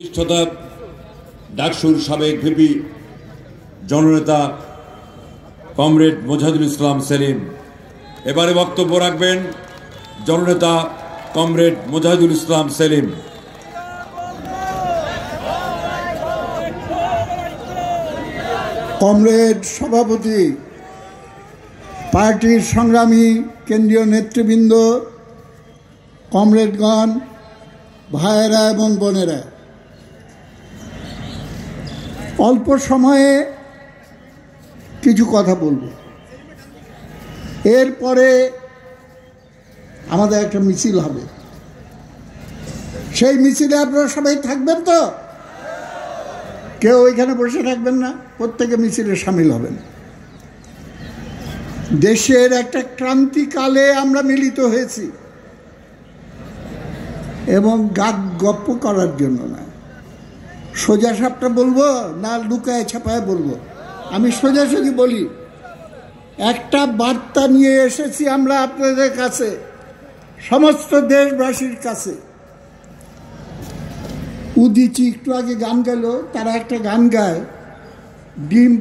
প্রতিষ্ঠাতা ডাকসুর সাবেক ভিপি জননেতা কমরেড মোজাহিদুল ইসলাম সেলিম। এবারে বক্তব্য রাখবেন জননেতা কমরেড মোজাহিদুল ইসলাম সেলিম। কমরেড সভাপতি, পার্টির সংগ্রামী কেন্দ্রীয় নেতৃবৃন্দ, কমরেডগণ, ভাইয়েরা এবং বোনেরা, অল্প সময়ে কিছু কথা বলবো। এরপরে আমাদের একটা মিছিল হবে। সেই মিছিলে আপনারা সবাই থাকবেন তো? কেউ ওইখানে বসে থাকবেন না, প্রত্যেকে মিছিলে সামিল হবেন। দেশের একটা ক্রান্তিকালে আমরা মিলিত হয়েছি, এবং গপ্প করার জন্য না। সোজা সাপটা বলবো না লুকায় ছাপায় বলবো? আমি সোজাসুজি বলি। একটা বার্তা নিয়ে এসেছি আমরা আপনাদের কাছে, সমস্ত দেশবাসীর কাছে। উদিচি একটু আগে গান গেল, তারা একটা গান গায়, ডিম